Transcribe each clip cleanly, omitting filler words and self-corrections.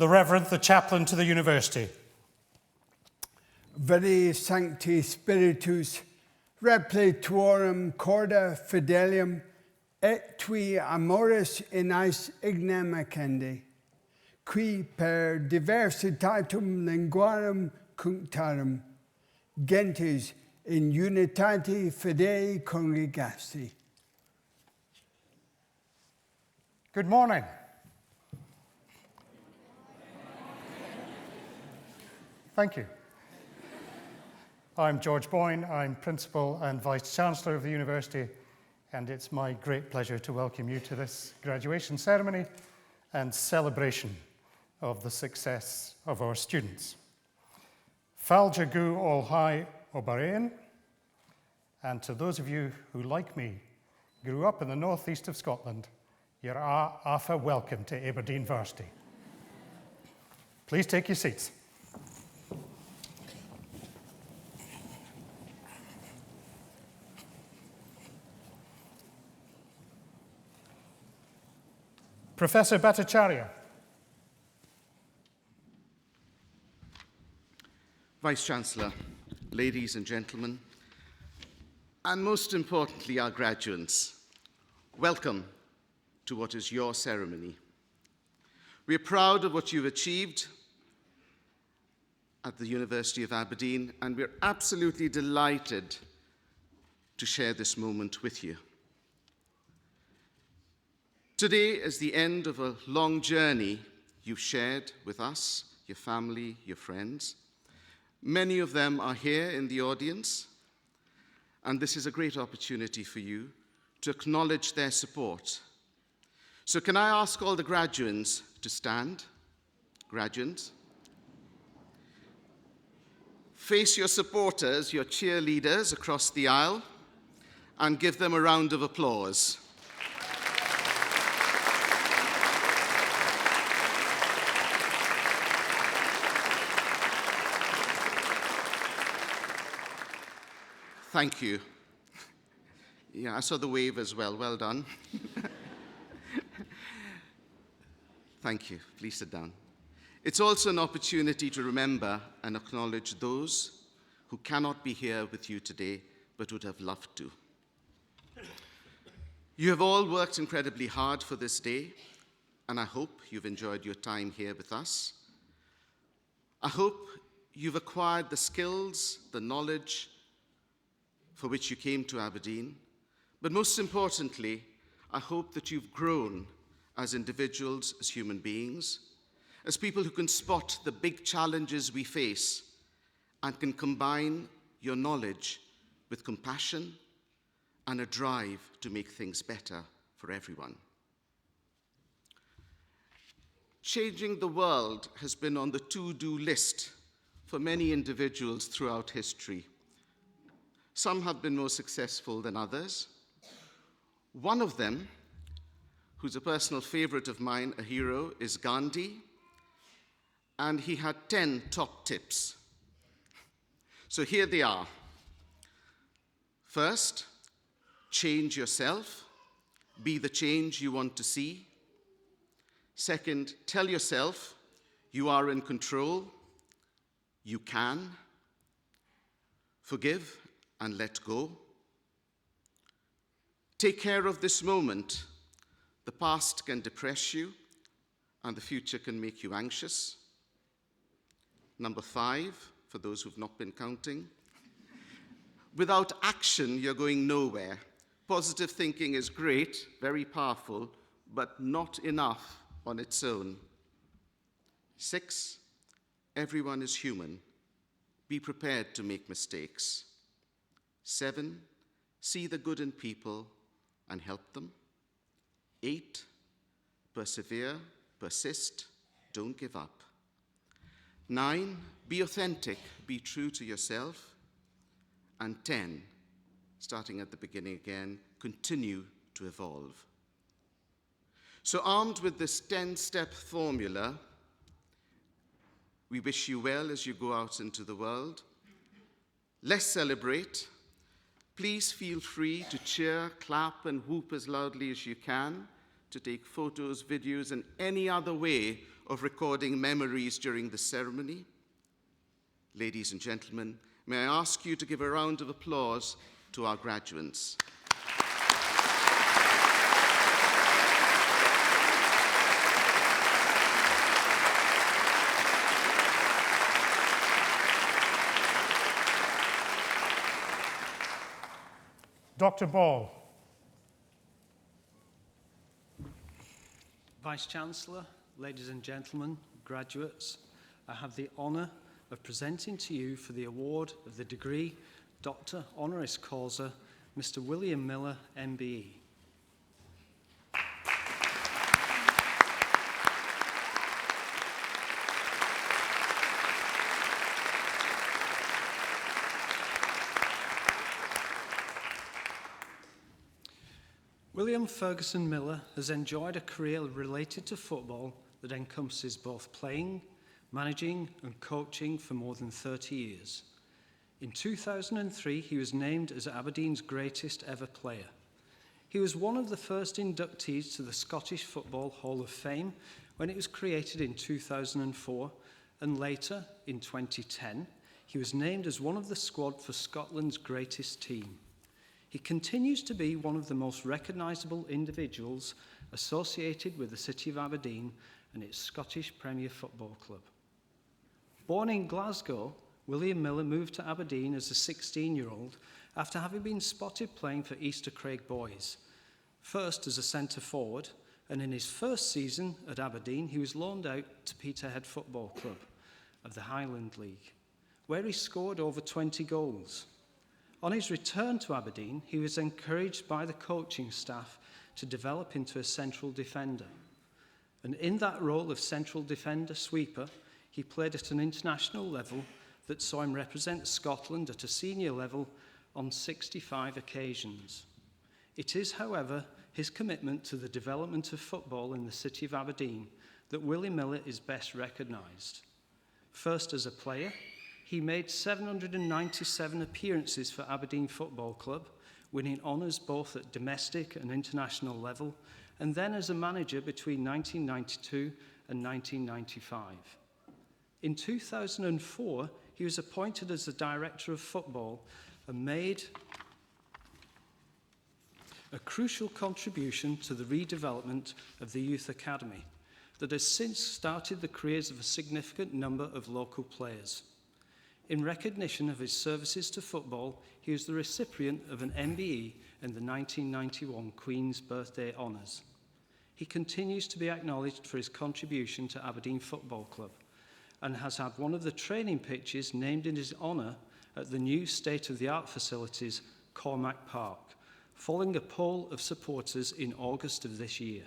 the Reverend, the Chaplain to the University. Veni Sancti Spiritus, repletuorum corda fidelium, et tui amoris in eis ignem accendi, qui per diversitatum linguarum cunctarum, gentes in unitate fidei congregasti. Good morning. Thank you. I'm George Boyne. I'm Principal and Vice-Chancellor of the University, and it's my great pleasure to welcome you to this graduation ceremony and celebration of the success of our students. Fáilte go all high Aberdeen, and to those of you who, like me, grew up in the northeast of Scotland, you're afa welcome to Aberdeen Varsity. Please take your seats. Professor Bhattacharya. Vice-Chancellor, ladies and gentlemen, and most importantly, our graduates, welcome to what is your ceremony. We are proud of what you've achieved at the University of Aberdeen, and we're absolutely delighted to share this moment with you. Today is the end of a long journey you've shared with us, your family, your friends. Many of them are here in the audience, and this is a great opportunity for you to acknowledge their support. So can I ask all the graduates to stand? Graduates. Face your supporters, your cheerleaders across the aisle, and give them a round of applause. Thank you. Yeah, I saw the wave as well. Well done. Thank you. Please sit down. It's also an opportunity to remember and acknowledge those who cannot be here with you today but would have loved to. You have all worked incredibly hard for this day, and I hope you've enjoyed your time here with us. I hope you've acquired the skills, the knowledge, for which you came to Aberdeen, but most importantly, I hope that you've grown as individuals, as human beings, as people who can spot the big challenges we face and can combine your knowledge with compassion and a drive to make things better for everyone. Changing the world has been on the to-do list for many individuals throughout history. Some have been more successful than others. One of them, who's a personal favorite of mine, a hero, is Gandhi, and he had 10 top tips. So here they are. First, change yourself. Be the change you want to see. Second, tell yourself you are in control. You can. Forgive and let go. Take care of this moment. The past can depress you, and the future can make you anxious. Number 5, for those who've not been counting, without action, you're going nowhere. Positive thinking is great, very powerful, but not enough on its own. 6, everyone is human. Be prepared to make mistakes. 7, see the good in people and help them. 8, persevere, persist, don't give up. 9, be authentic, be true to yourself. And 10, starting at the beginning again, continue to evolve. So armed with this 10-step formula, we wish you well as you go out into the world. Let's celebrate. Please feel free to cheer, clap, and whoop as loudly as you can to take photos, videos, and any other way of recording memories during the ceremony. Ladies and gentlemen, may I ask you to give a round of applause to our graduates. Dr. Ball. Vice-Chancellor, ladies and gentlemen, graduates, I have the honour of presenting to you for the award of the degree Doctor Honoris Causa, Mr. William Miller, MBE. William Ferguson Miller has enjoyed a career related to football that encompasses both playing, managing and coaching for more than 30 years. In 2003, he was named as Aberdeen's greatest ever player. He was one of the first inductees to the Scottish Football Hall of Fame when it was created in 2004, and later, in 2010, he was named as one of the squad for Scotland's greatest team. He continues to be one of the most recognisable individuals associated with the city of Aberdeen and its Scottish Premier Football Club. Born in Glasgow, William Miller moved to Aberdeen as a 16-year-old after having been spotted playing for Easter Craig Boys, first as a centre-forward, and in his first season at Aberdeen, he was loaned out to Peterhead Football Club of the Highland League, where he scored over 20 goals. On his return to Aberdeen, he was encouraged by the coaching staff to develop into a central defender. And in that role of central defender sweeper, he played at an international level that saw him represent Scotland at a senior level on 65 occasions. It is, however, his commitment to the development of football in the city of Aberdeen that Willie Miller is best recognised. First as a player, he made 797 appearances for Aberdeen Football Club, winning honours both at domestic and international level, and then as a manager between 1992 and 1995. In 2004, he was appointed as the Director of Football and made a crucial contribution to the redevelopment of the Youth Academy that has since started the careers of a significant number of local players. In recognition of his services to football, he was the recipient of an MBE in the 1991 Queen's Birthday Honours. He continues to be acknowledged for his contribution to Aberdeen Football Club and has had one of the training pitches named in his honour at the new state-of-the-art facilities, Cormac Park, following a poll of supporters in August of this year.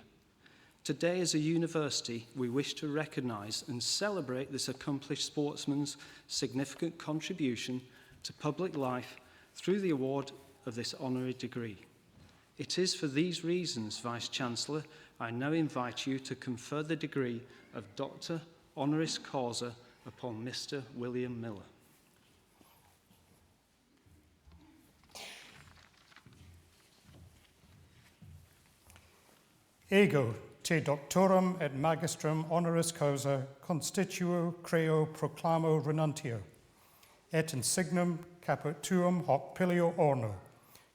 Today, as a university, we wish to recognise and celebrate this accomplished sportsman's significant contribution to public life through the award of this honorary degree. It is for these reasons, Vice-Chancellor, I now invite you to confer the degree of Doctor Honoris Causa upon Mr. William Miller. Ego te doctorum et magistrum honoris causa constituo creo proclamo renuntio, et insignum caput tuum hoc pilio orno,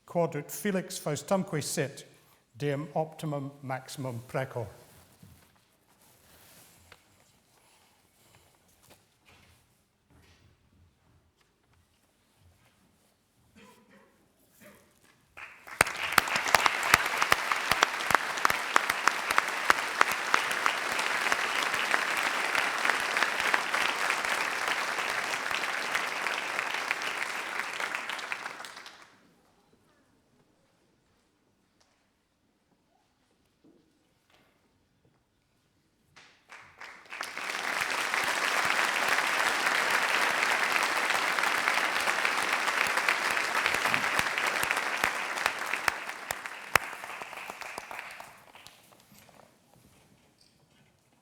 quod ut felix faustumque sit, diem optimum maximum precor.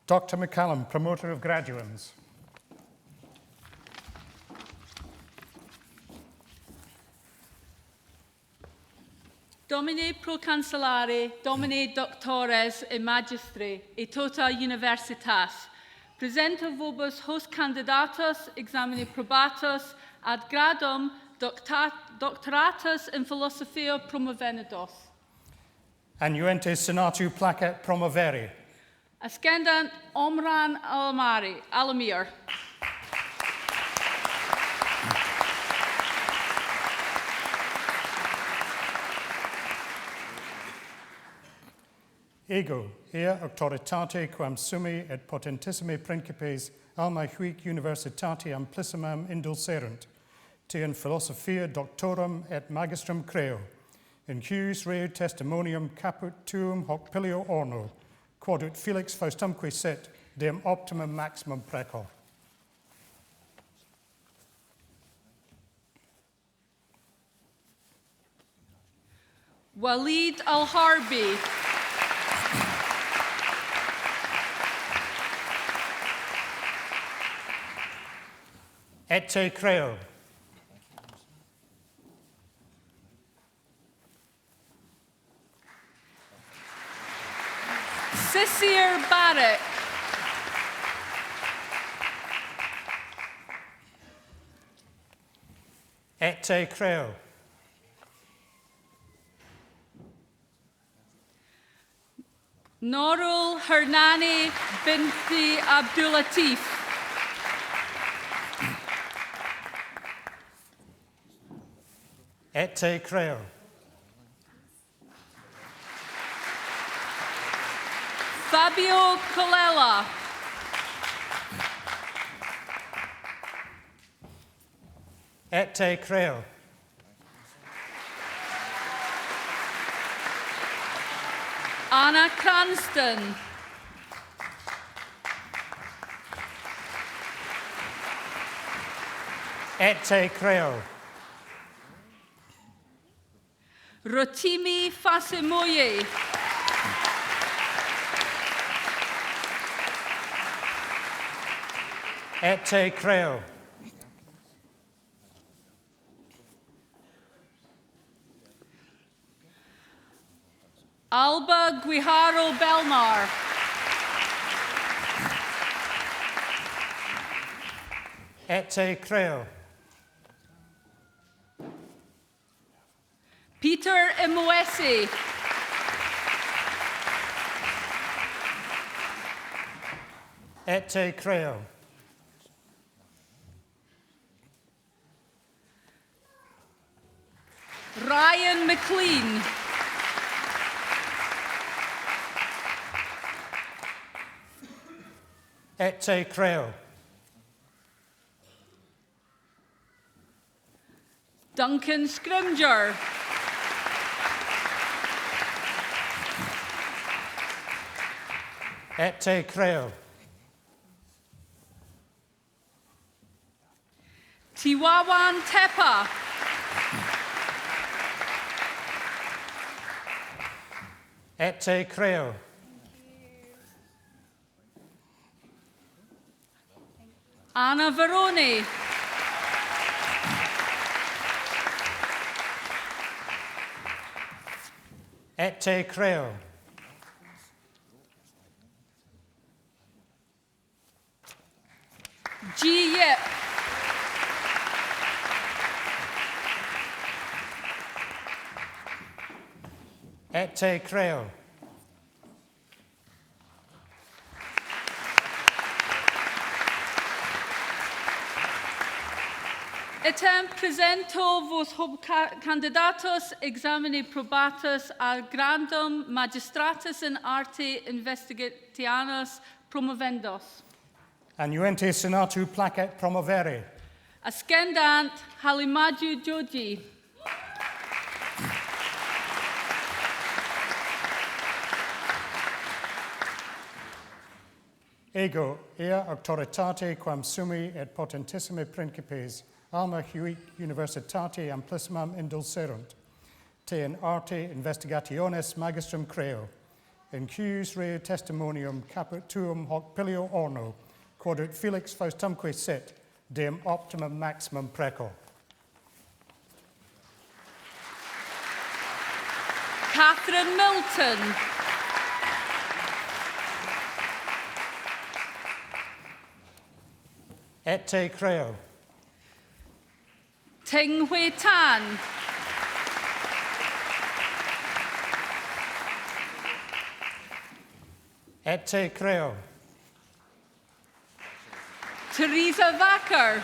Dr. McCallum, promoter of graduands. Domine Procancellare, Domine Doctores e Magistri, e tota Universitas, presenta vobis hos candidatus examine probatus ad gradum doctoratus in philosophia promovendos. Annuente senatu placet promovere. Ascendant Omran Alamir. Ego, ea auctoritate quam summi et potentissimi principes alma huic universitate amplissimam indulserunt, te in philosophia doctorum et magistrum creo, in huius reo testimonium caput tuum hoc pilio orno, quod ut felix faustumque sit, dem optimum maximum precor. Walid Al-Harbi. Et te creo. Sisir Barak. Et te creo. Norul Hernani binti Abdulatif. Et te creo. Fabio Colella. Et te creo. Anna Cranston. Et te creo. Rotimi Fasimoye. Et te creo. Alba Guijaro Belmar. Et te creo. Peter Imwesi. Et te creo. Ryan McLean. Et te creo. Duncan Scrimger. Et te creo. Tiwawan Tepa. Et te creo. Anna Veroni. Et te creo. G. Yip. Et te creo. Etem presento vos hoc candidatus examine probatus ad grandum magistratus in arte investigatianus promovendos. Annuente senatu placet promovere. Ascendant Halimaju Joji. Ego, ea auctoritate quam summi et potentissimi principes alma huic universitate amplissimam indulserunt, te in arte investigationis magistrum creo, in cuius reo testimonium caput tuum hoc pilio orno, quod ut felix faustumque sit, dem optimum maximum precor. Catherine Milton. Ete Creo. Ting Hui Tan. Ete Creo. Teresa Vacker.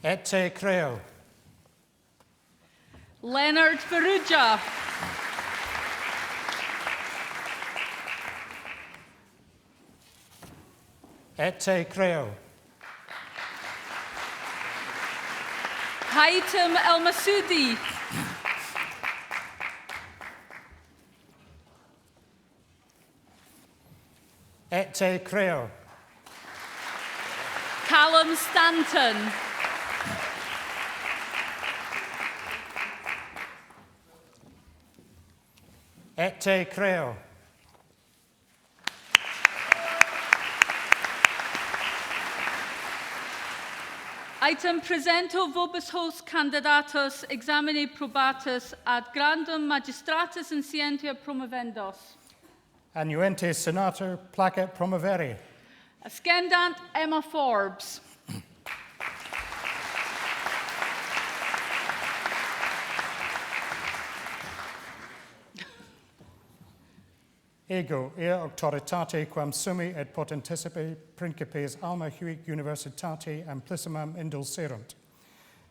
Ete Creo. Leonard Veruja. Ete Creo. Haitem El Masoudi. Ete Creo. Callum Stanton. Ete Creo. Item presento vobis hos candidatus examine probatus ad grandum magistratus in scientia promovendos. Annuente Senator Placet Promovere. Ascendant Emma Forbes. Ego, ea auctoritate quam summi et potenticipe principes alma huic universitate amplissimam indulserunt.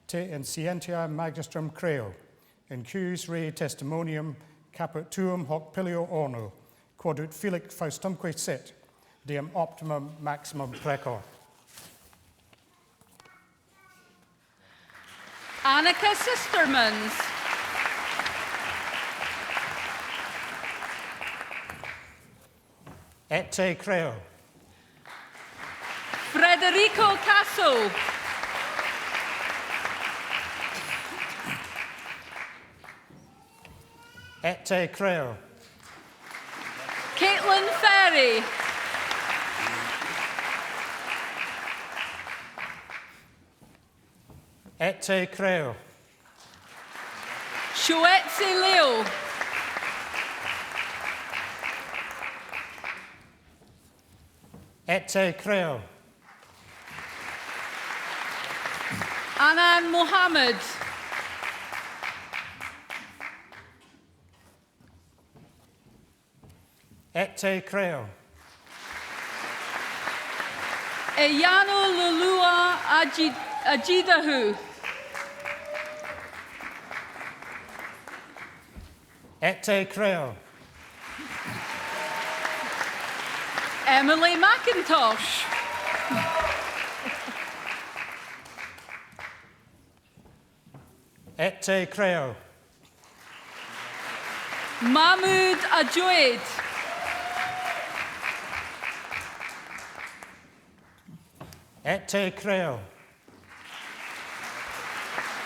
Te in scientia magistrum creo, in cuius rei testimonium caput tuum hoc pilio orno, quod ut filic faustumque sit, diem optimum maximum precor. Annika Sistermans. Ete Creo. Federico Casso. Ete Creo. Caitlin Ferry. Ete Creo. Shuetsi Leo. Ete Creo. Anan Mohammed. Ete Creo. Eyano Lulua Ajidahu. Ete Creo. Emily McIntosh. Ete Creo. Mahmoud Ajoid. Ete Creo.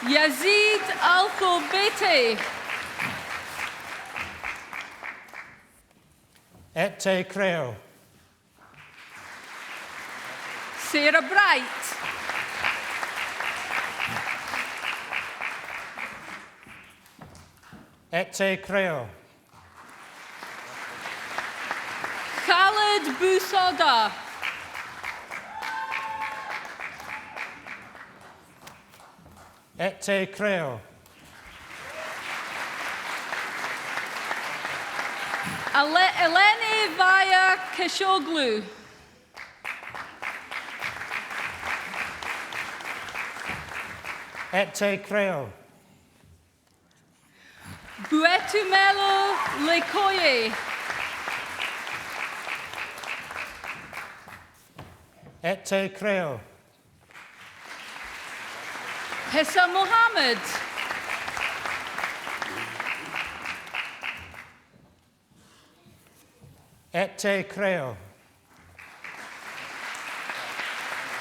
Yazid Al-Khobete. Ete Creo. Sarah Bright. Ete Creo. Khaled Bousoda. Ete Creo. Eleni Vaya Keshoglu. Ete Creo. Buetumelo Lekoye. Ete Creo. Hissa Mohammed. Ete Creo.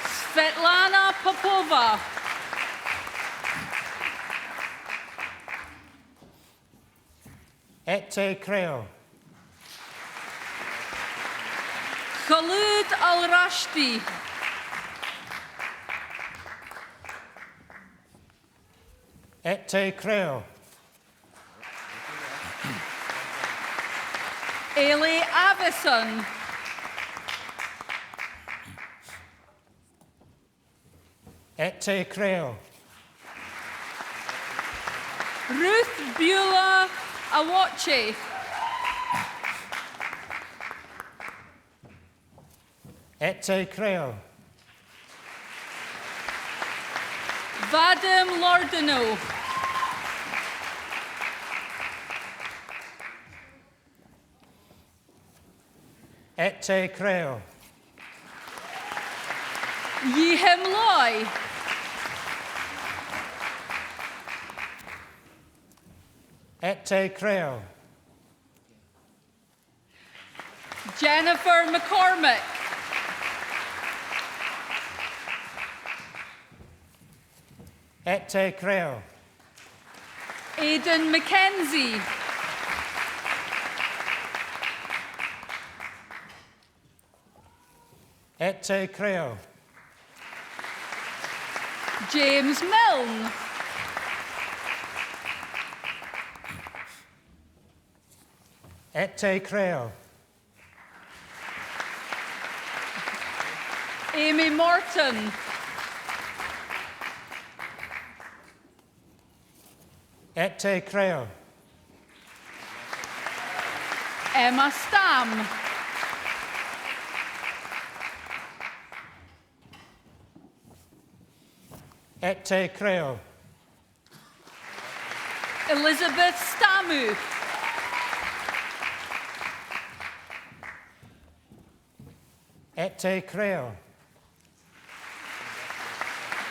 Svetlana Popova. Ete Creo. Khalid Al-Rashdi. Et te creo. Ailey Avison. Et te creo. Ruth Beulah Awache. Et te creo. Vadim Lordino. Et te creo. Yihem Loy. Et te creo. Jennifer McCormick. Et te creo. Aidan McKenzie. Et te creo. James Milne. Et te creo. Amy Morton. Et te creo. Emma Stam. Et te creo. Elizabeth Stamu. Et te creo.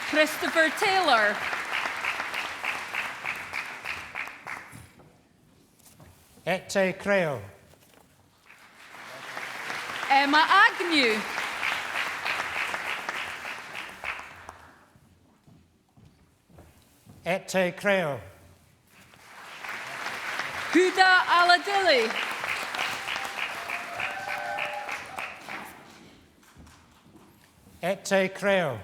Christopher Taylor. Et te creo. Emma Agnew. Et te creo. Huda Aladili. Et te creo.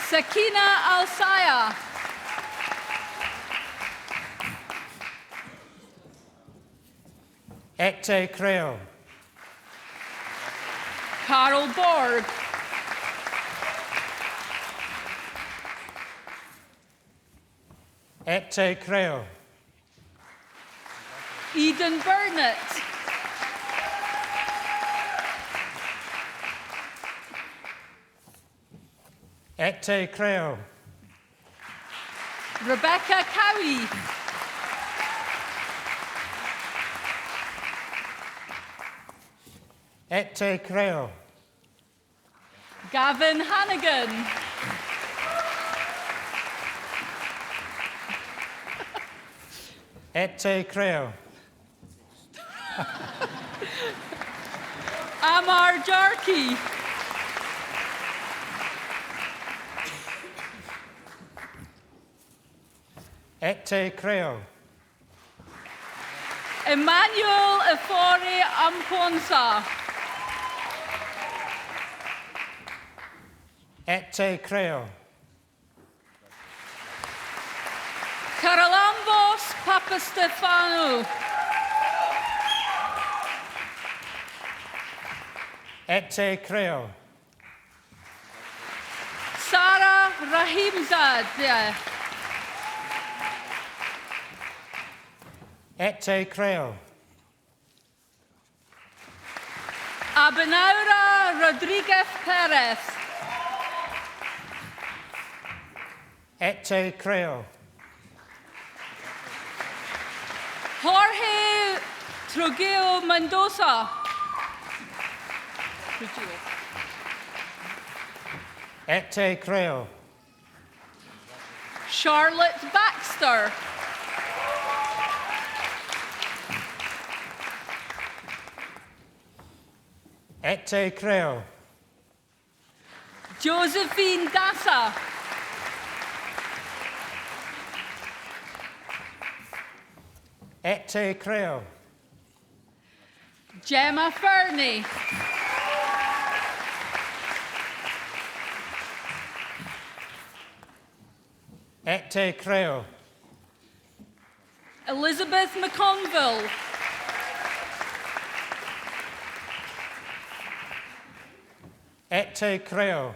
Sakina Alsaya. Et te creo. Carol Borg. Et te creo. Eden Burnett. Et te creo. Rebecca Cowie. Et te creo. Gavin Hannigan. Et te creo. Amar Jarkey. Et te creo. Emmanuel Efori Amponsa. Et te creo. Karalambos Papastefano. Et te creo. Sarah Rahimzadeh. Et te creo. Abenaura Rodriguez Perez. Et te creo. Jorge Trujillo Mendoza. Et te creo. Charlotte Baxter. Et te creo. Josephine Dassa. Et te creo. Gemma Fernie. Et te creo. Elizabeth McConville. Et te creo.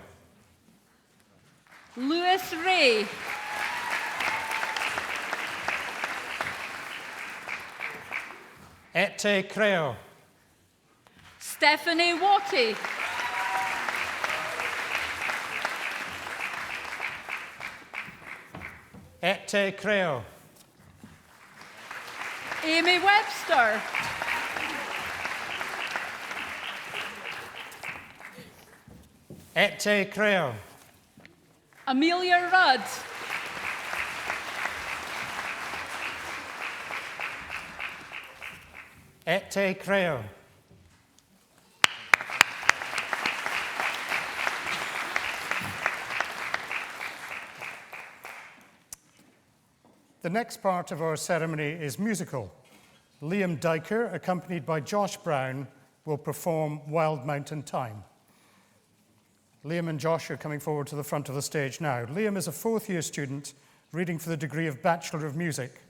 Lewis Ray. Et te creo. Stephanie Watty. Et te creo. Amy Webster. Et te creo. Amelia Rudd. Et te creo. The next part of our ceremony is musical. Liam Diker, accompanied by Josh Brown, will perform Wild Mountain Time. Liam and Josh are coming forward to the front of the stage now. Liam is a fourth-year student reading for the degree of Bachelor of Music.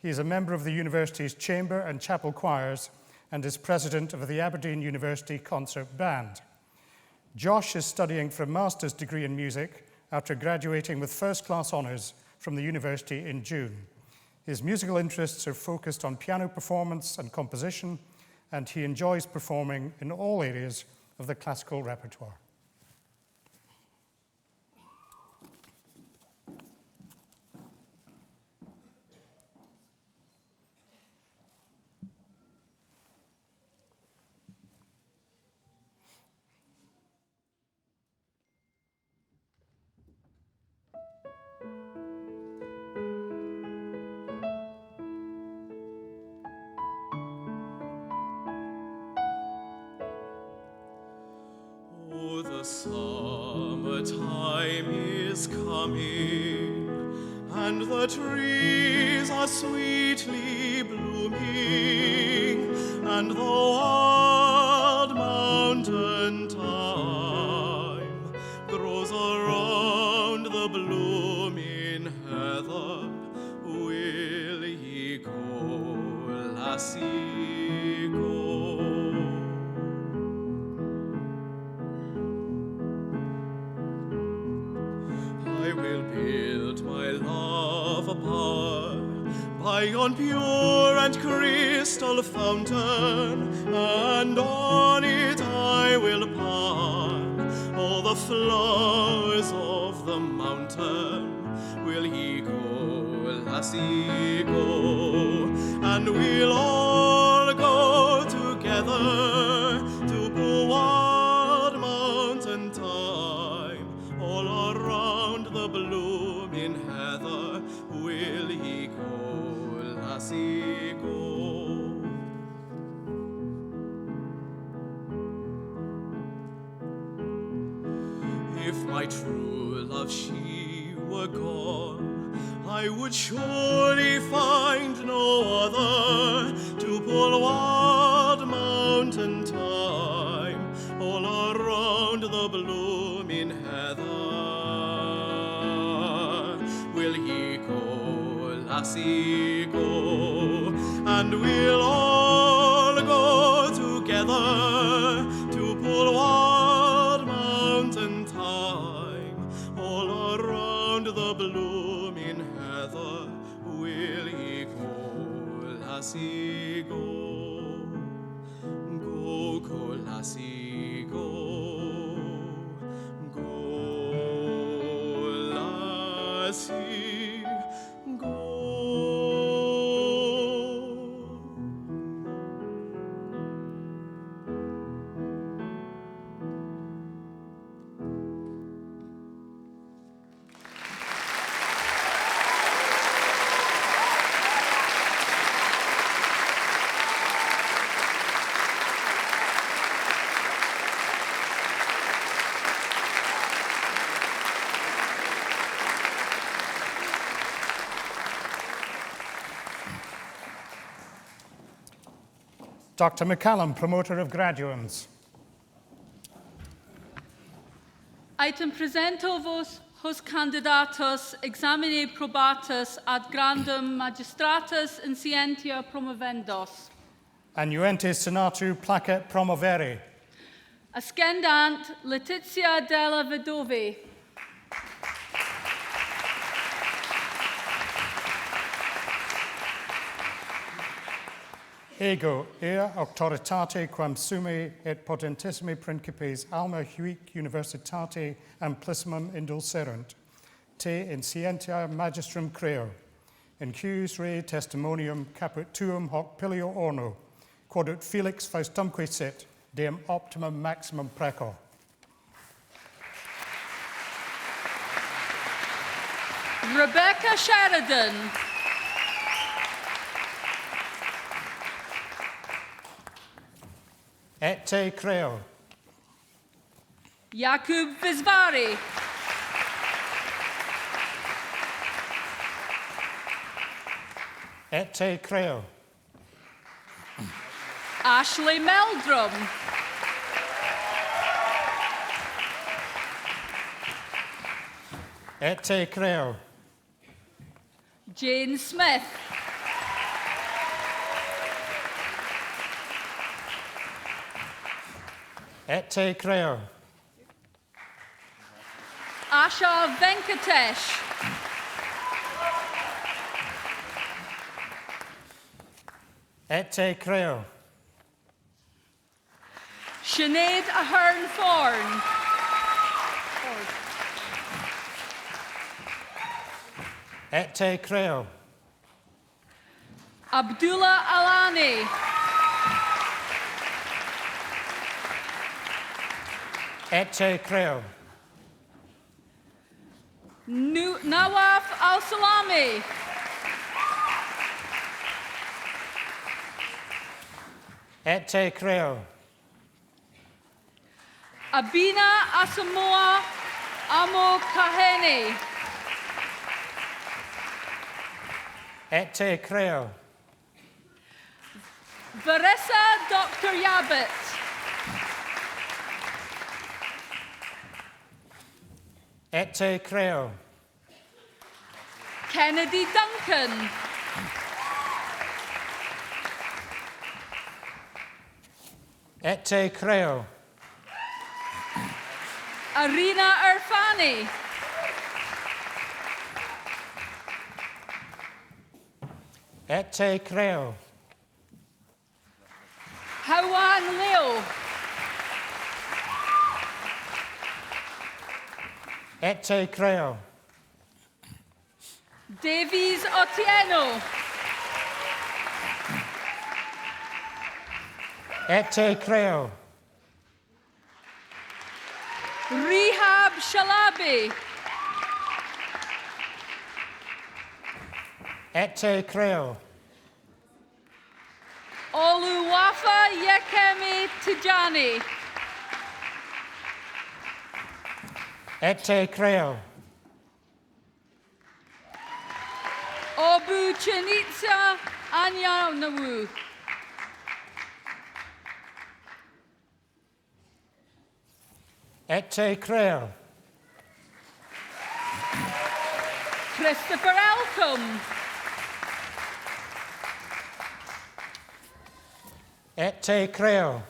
He is a member of the university's chamber and chapel choirs and is president of the Aberdeen University Concert Band. Josh is studying for a master's degree in music after graduating with first-class honours from the university in June. His musical interests are focused on piano performance and composition, and he enjoys performing in all areas of the classical repertoire. The summertime is coming, and the trees are sweetly blooming, and the wild mountain thyme grows around the blooming heather. Will ye go, lassie, go? I will build my love a bower by yon pure and crystal fountain, and on it I will park all the flowers of the mountain. Will ye go, lassie, go? And we'll all go together to the wild mountain thyme, all around the blooming heather. Will ye go, lassie, go? If my true love she were gone, I would surely find no other to pull wild mountain thyme all around the blooming heather. Will ye go, lassie, go? And we'll all go together to pull wild mountain thyme all around the blooming heather. Will ye go, lassie, go? Go, go, lassie, go. Go, lassie, go. Dr. McCallum, promoter of graduands. Aitem presento vos hos candidatus examine probatus ad grandum magistratus in scientia promovendos. Annuente senatu placet promovere. Ascendant Letizia della Vedove. Ego, ea auctoritate quam summe et potentissime principes alma huic universitate amplissimum indulserunt, te in scientia magistrum creo, in cuius re testimonium caput tuum hoc pilio orno, quod ut felix faustumque sit, deum optimum maximum precor. Rebecca Sheridan. Et te creo, Jakub Visvari. et te creo, Ashley Meldrum. et te creo, Jane Smith. et te creo, Asha Venkatesh. et te creo, Sinead Ahern Thorne. et te creo, Abdullah Alani. et te creo, Nawaf Al-Salami. et te creo, Abina Asamoah Amo Kaheni. et te creo, Vanessa Dr. Yabbit. et te creo, Kennedy Duncan. et te creo, Arina Irfani. et te creo, Hawan Leo. et te creo, Davies Otieno. et te creo, Rehab Shalabi. et te creo, Oluwafa Yekemi Tijani. et te creo, Obu Chinitsa Anyanawu. et te creo, Christopher Elcombe. et te creo,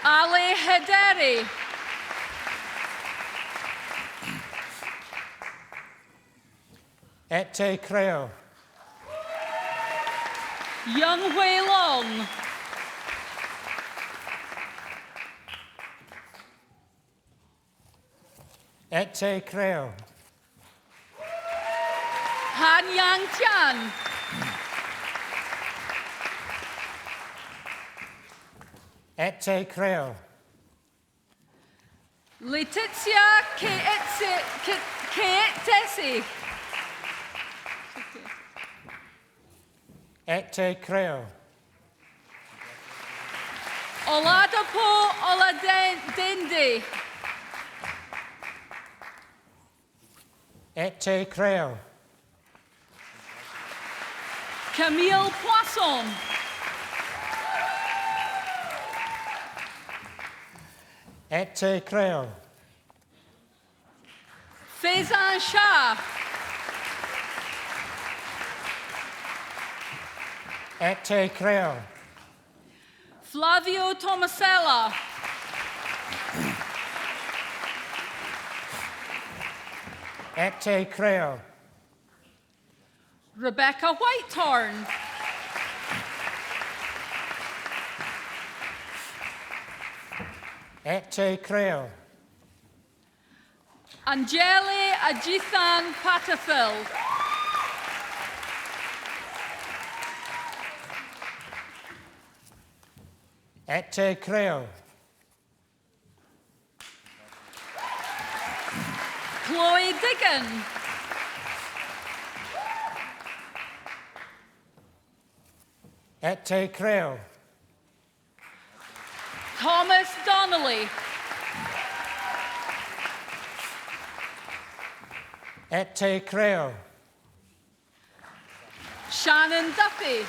Ali Hederi. et te creo, Young Hui Long. et te creo, Han Yang Tian. et te creo, Letizia Keetesi. et te creo, Oladapo Oladendi. et te creo, Camille Poisson. et te creo, Faizan Shah. Ete Creel. Flavio Tomasella. Ete Creel. Rebecca Whitehorn. Ete Creel. Angeli Ajithan Patterfield. Ete Creel. Chloe Diggin. Ete Creel. Thomas Donnelly. Ete Creel. Shannon Duffy.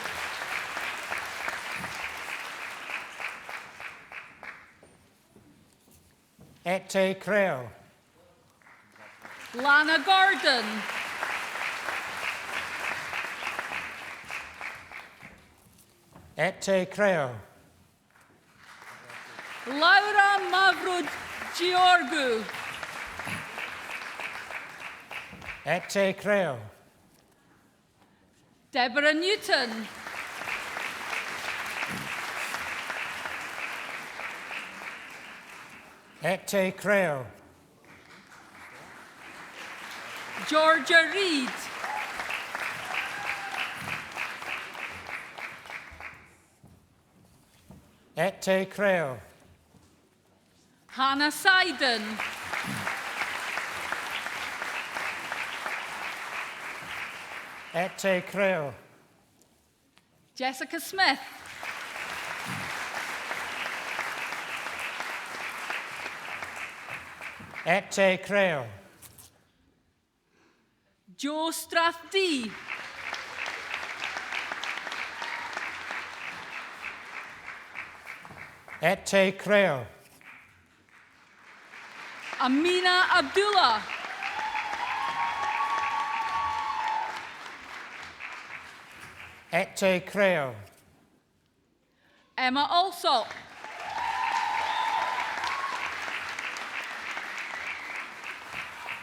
Ete Creel. Lana Gordon. Ete Creel. Laura Mavrud Georgu. Ete Creel. Deborah Newton. Ete Creel. Georgia Reed. Ete Creel. Hannah Seiden. Ete Creel. Jessica Smith. Ete Creel. Joe Strathdy. Ete Creel. Amina Abdullah. Ete Creel. Emma Alsop.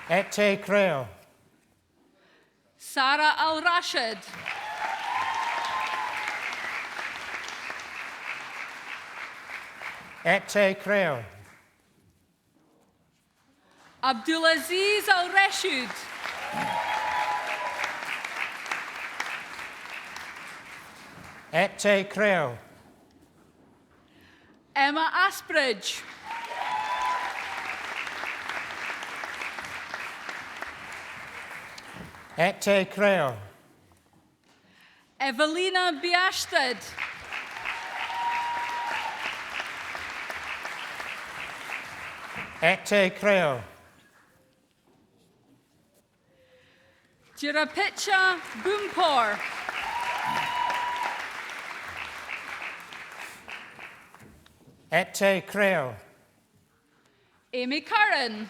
Ete Creel. Sarah Al-Rashid. Ete Creel. Abdulaziz Al-Rashid. Ete Creel. Emma Asbridge. Ete Creel. Evelina Biasted. Ete Creel. Jirapicha Boompor. Ete Creel. Amy Curran.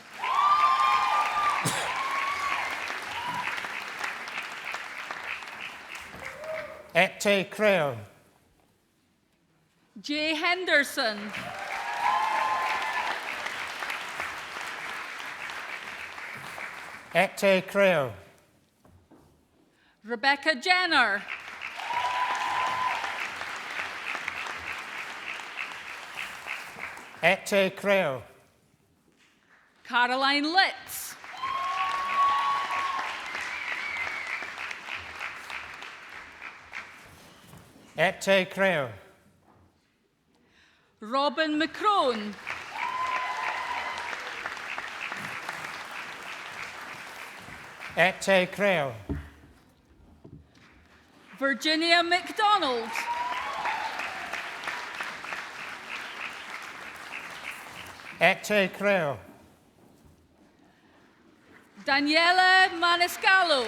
Ete Creel. Jay Henderson. Ete Creel. Rebecca Jenner. Ete Creel. Caroline Litz. Ete Creel. Robin McCrone. Ete Creel. Virginia McDonald. Ete Creel. Daniela Maniscalco.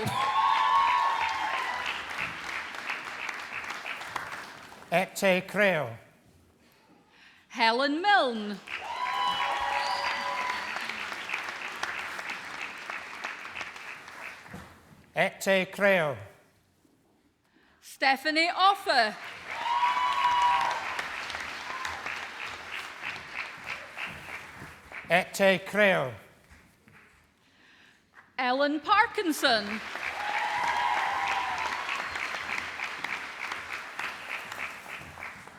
Ete Creel. Helen Milne. Et te creo. Stephanie Offa. Et te creo. Ellen Parkinson.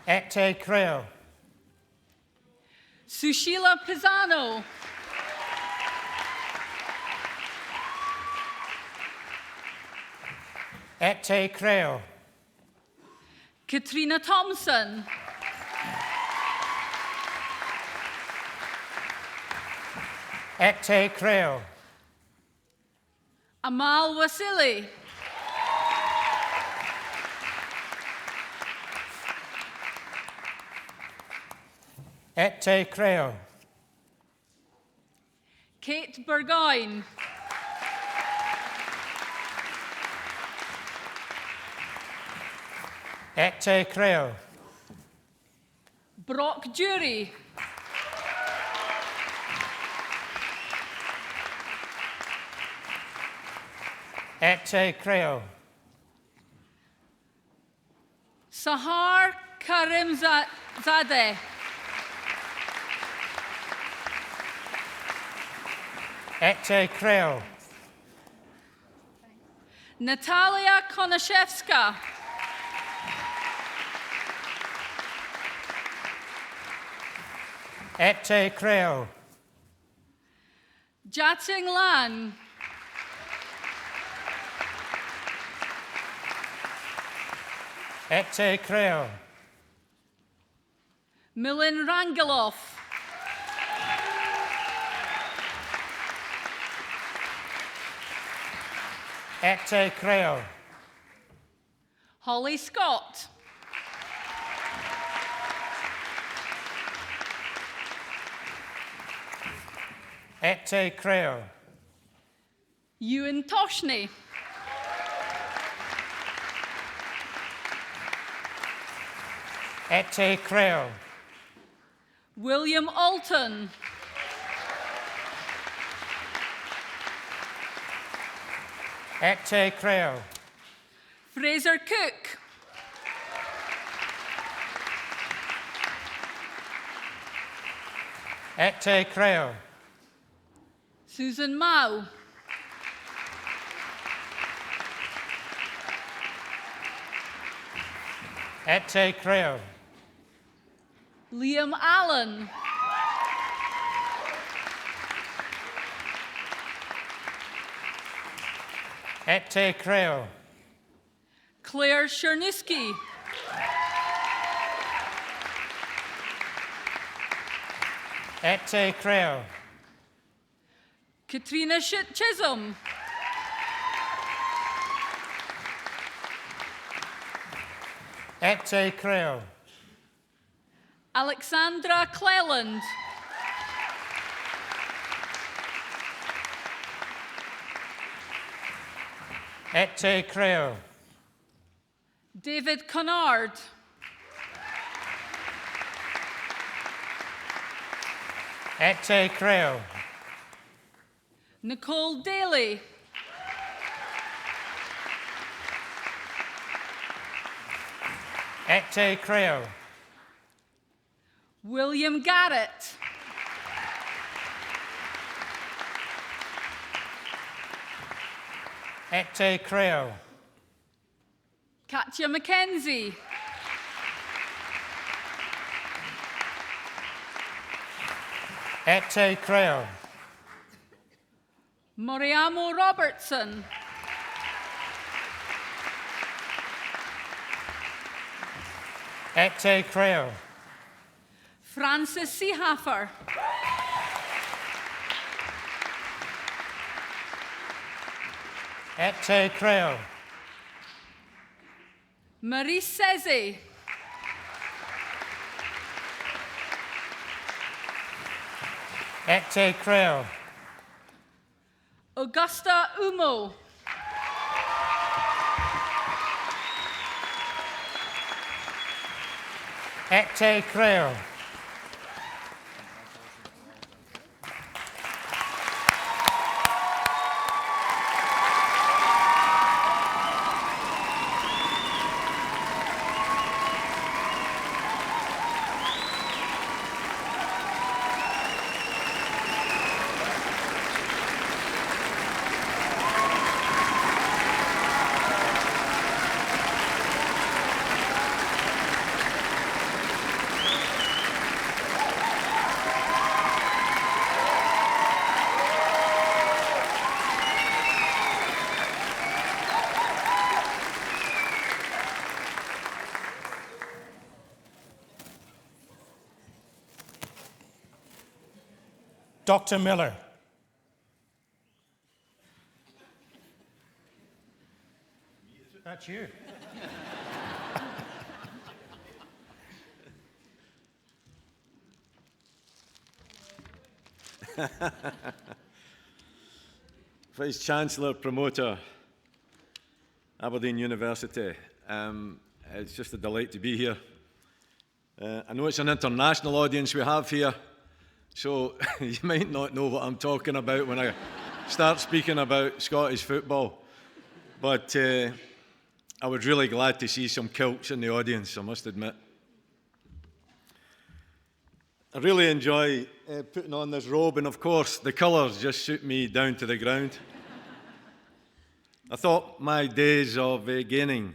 Et te creo. Sushila Pisano. Et te creo. Katrina Thompson. Et te creo. Amal Wasili. Et te creo. Kate Burgoyne. Et te creo. Brock Jury. Et te creo. Sahar Karimzadeh. Et te creo. Natalia Konashevska. Et te creo. Jating Lan. Et te creo. Milin Rangelov. Et te creo. Holly Scott. Et te creo. Ewan Toshney. Et te creo. William Alton. Et te creo. Fraser Cook. Et te creo. Susan Mao. Et te creo. Liam Allen. Et te creo. Claire Chernisky. Et te creo. Katrina Chisholm. Et te creo. Alexandra Cleland. Et te creo. David Connard. Et te creo. Nicole Daly. Et te creo. William Garrett. Et te creo. Katya McKenzie. Et te creo. Moriamo Robertson. Et te creo. Francis Seehafer. Et te creo. Marie Seze. Et te creo. Augusta Umo. Et te creo. Dr. Miller. That's you. Vice-Chancellor, Promoter, Aberdeen University. It's just a delight to be here. I know it's an international audience we have here, so you might not know what I'm talking about when I start speaking about Scottish football. But I was really glad to see some kilts in the audience, I must admit. I really enjoy putting on this robe, and of course the colours just suit me down to the ground. I thought my days of gaining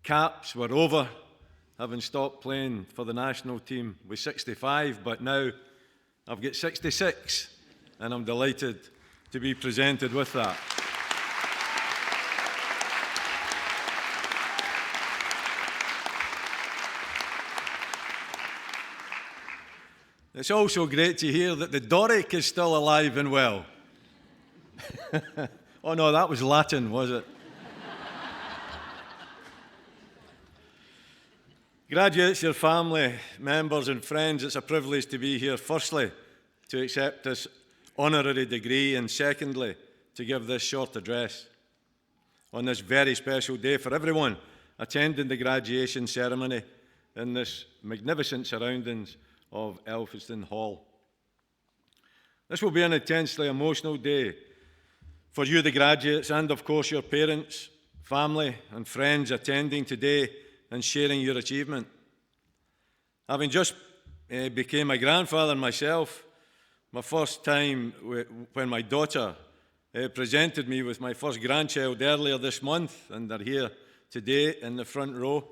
caps were over, having stopped playing for the national team with 65, but now I've got 66, and I'm delighted to be presented with that. It's also great to hear that the Doric is still alive and well. Oh no, that was Latin, was it? Graduates, your family, members and friends, it's a privilege to be here, firstly, to accept this honorary degree, and secondly, to give this short address on this very special day for everyone attending the graduation ceremony in this magnificent surroundings of Elphinstone Hall. This will be an intensely emotional day for you, the graduates, and of course your parents, family and friends attending today and sharing your achievement. Having just became a grandfather myself, my first time when my daughter presented me with my first grandchild earlier this month, and they're here today in the front row.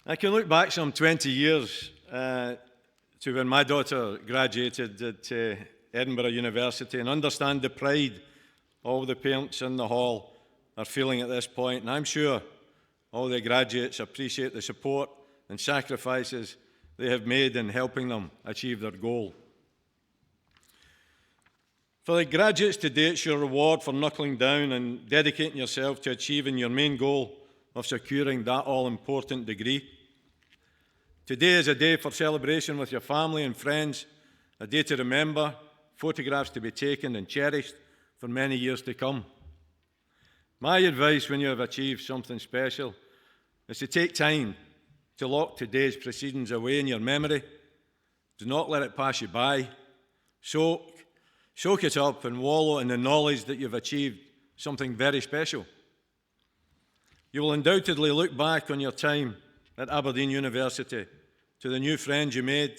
I can look back some 20 years to when my daughter graduated at Edinburgh University and understand the pride all the parents in the hall are feeling at this point. And I'm sure all the graduates appreciate the support and sacrifices they have made in helping them achieve their goal. For the graduates today, it's your reward for knuckling down and dedicating yourself to achieving your main goal of securing that all-important degree. Today is a day for celebration with your family and friends, a day to remember, photographs to be taken and cherished for many years to come. My advice when you have achieved something special is to take time to lock today's proceedings away in your memory. Do not let it pass you by. Soak it up and wallow in the knowledge that you've achieved something very special. You will undoubtedly look back on your time at Aberdeen University, to the new friends you made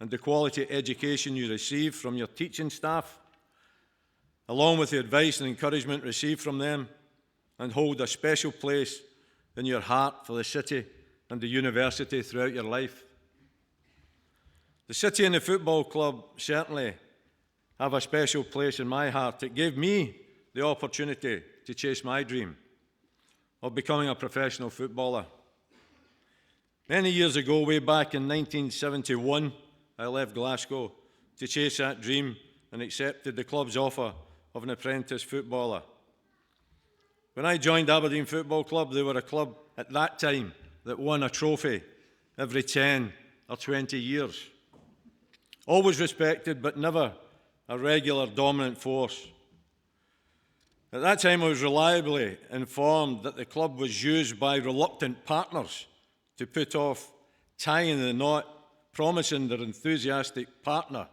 and the quality education you received from your teaching staff, along with the advice and encouragement received from them, and hold a special place in your heart for the city and the university throughout your life. The city and the football club certainly have a special place in my heart. It gave me the opportunity to chase my dream of becoming a professional footballer. Many years ago, way back in 1971, I left Glasgow to chase that dream and accepted the club's offer of an apprentice footballer. When I joined Aberdeen Football Club, they were a club at that time that won a trophy every 10 or 20 years. Always respected, but never a regular dominant force. At that time, I was reliably informed that the club was used by reluctant partners to put off tying the knot, promising their enthusiastic partner,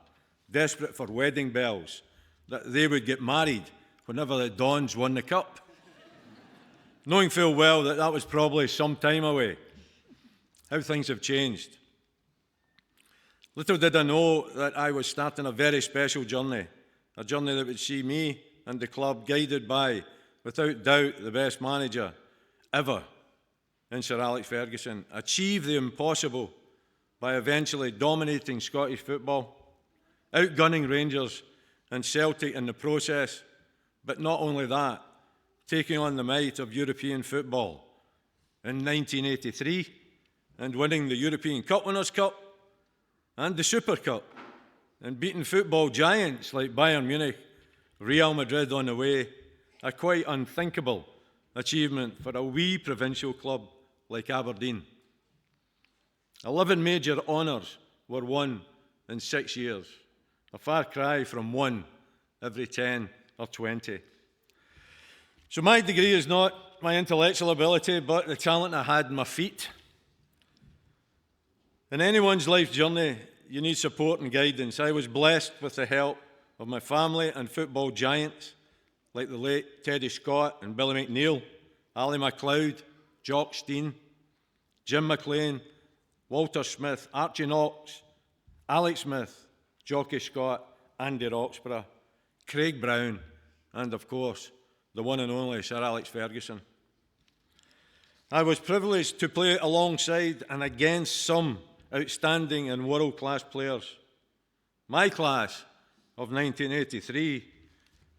desperate for wedding bells, that they would get married whenever the Dons won the cup. Knowing full well that that was probably some time away. How things have changed. Little did I know that I was starting a very special journey, a journey that would see me and the club guided by, without doubt, the best manager ever in Sir Alex Ferguson, achieve the impossible by eventually dominating Scottish football, outgunning Rangers and Celtic in the process, But not only that, taking on the might of European football in 1983 and winning the European Cup Winners' Cup and the Super Cup and beating football giants like Bayern Munich, Real Madrid on the way, a quite unthinkable achievement for a wee provincial club like Aberdeen. 11 major honours were won in 6 years, a far cry from one every 10 or 20. So my degree is not my intellectual ability, but the talent I had in my feet. In anyone's life journey, you need support and guidance. I was blessed with the help of my family and football giants like the late Teddy Scott and Billy McNeil, Ali MacLeod, Jock Stein, Jim McLean, Walter Smith, Archie Knox, Alex Smith, Jockey Scott, Andy Roxburgh, Craig Brown, and of course, the one and only Sir Alex Ferguson. I was privileged to play alongside and against some outstanding and world-class players. My class of 1983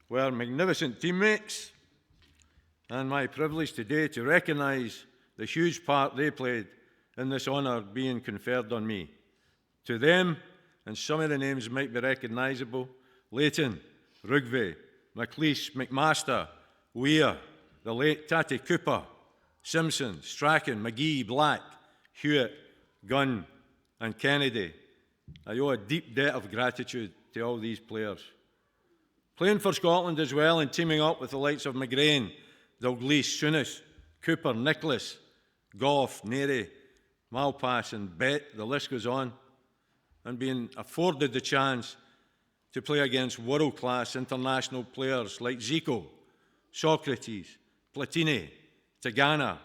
were magnificent teammates, and my privilege today to recognise the huge part they played in this honour being conferred on me. To them, and some of the names might be recognisable, Leighton, Rugby, McLeish, McMaster, Weir, the late Tatty Cooper, Simpson, Strachan, McGee, Black, Hewitt, Gunn, and Kennedy. I owe a deep debt of gratitude to all these players. Playing for Scotland as well and teaming up with the likes of McGrain, Dalglish, Souness, Cooper, Nicholas, Goff, Neri, Malpass and Bet, the list goes on, and being afforded the chance to play against world-class international players like Zico, Socrates, Platini, Tigana,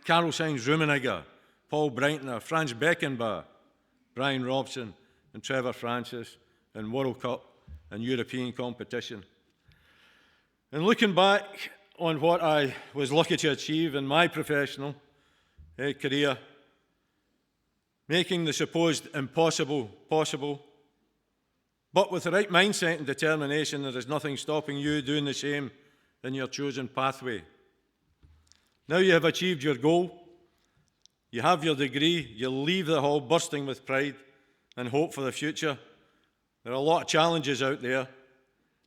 Karl Sainz Rummenigge, Paul Breitner, Franz Beckenbauer, Brian Robson and Trevor Francis in World Cup and European competition. And looking back on what I was lucky to achieve in my professional career, making the supposed impossible possible, but with the right mindset and determination, there is nothing stopping you doing the same in your chosen pathway. Now you have achieved your goal, you have your degree, you leave the hall bursting with pride and hope for the future. There are a lot of challenges out there.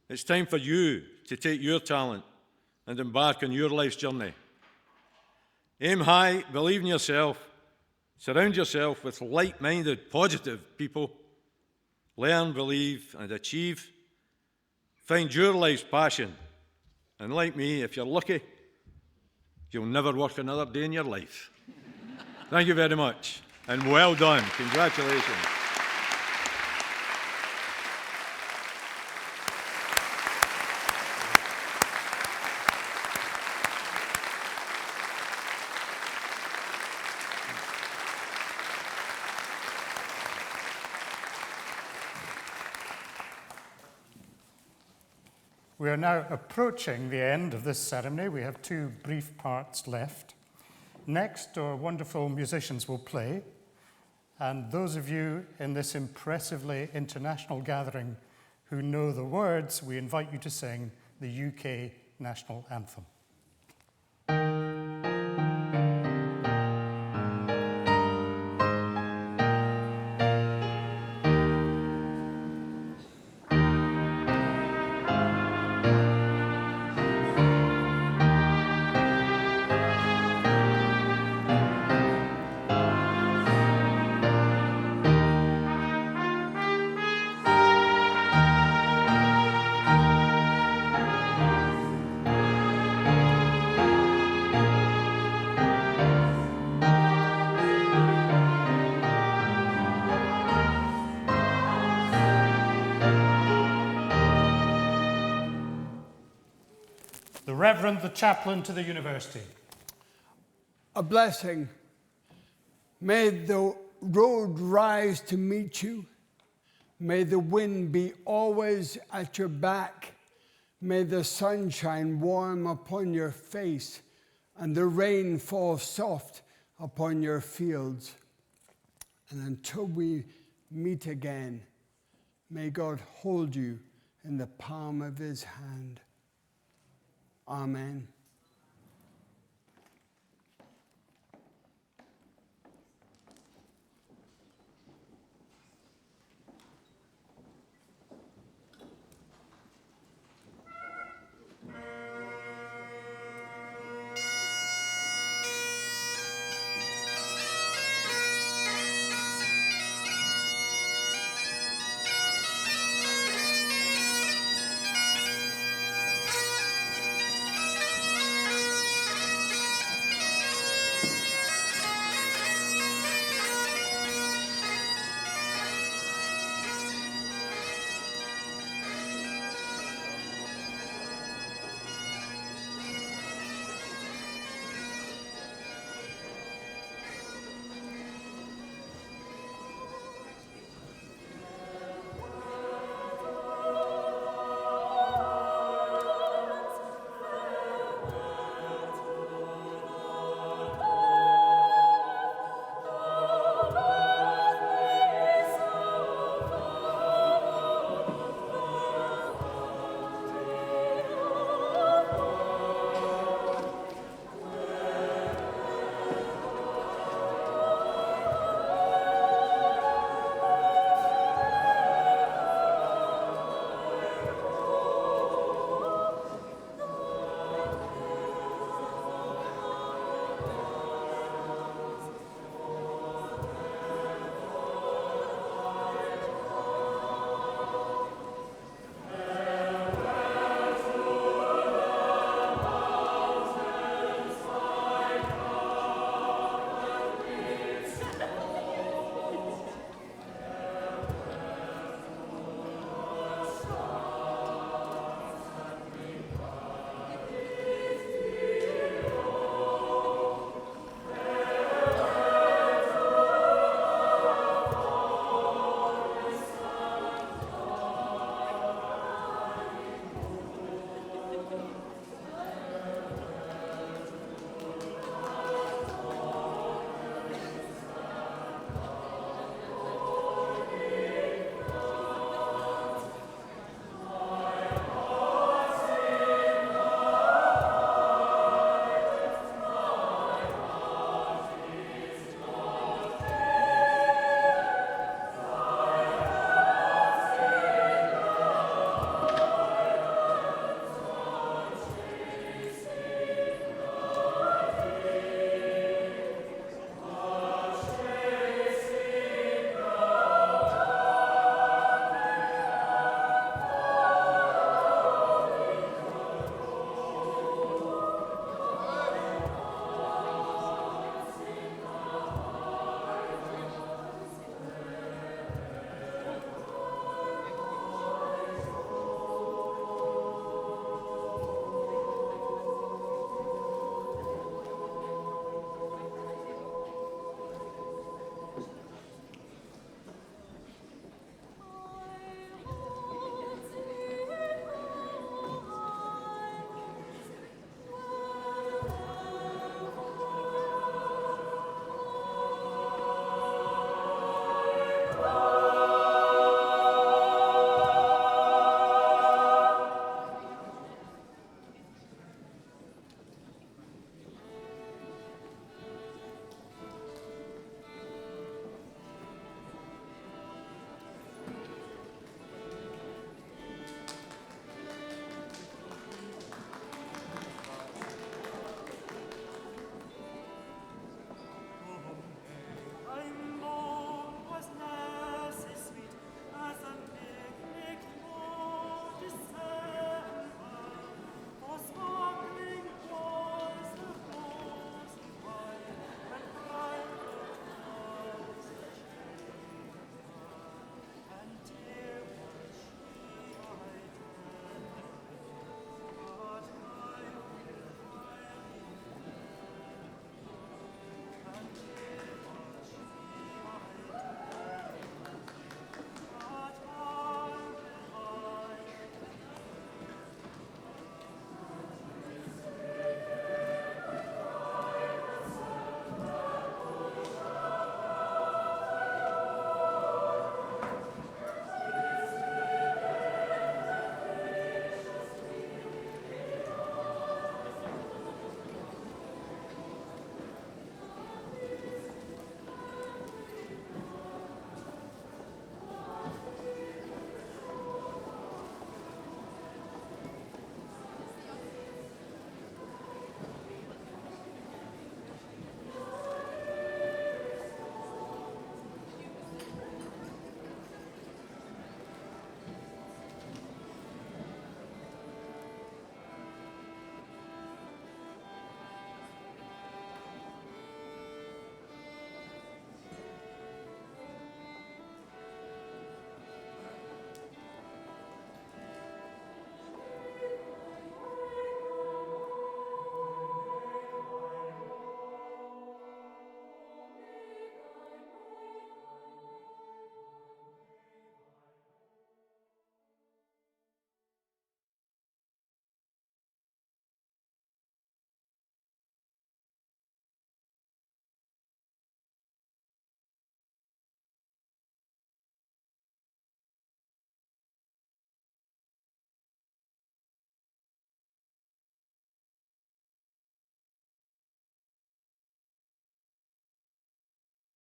It's time for you to take your talent and embark on your life's journey. Aim high, believe in yourself, surround yourself with like-minded, positive people. Learn, believe, and achieve. Find your life's passion. And like me, if you're lucky, you'll never work another day in your life. Thank you very much, and well done. Congratulations. We are now approaching the end of this ceremony. We have two brief parts left. Next, our wonderful musicians will play, and those of you in this impressively international gathering who know the words, we invite you to sing the UK National Anthem. The Reverend, the Chaplain to the University. A blessing. May the road rise to meet you. May the wind be always at your back. May the sun shine warm upon your face and the rain fall soft upon your fields. And until we meet again, may God hold you in the palm of his hand. Amen.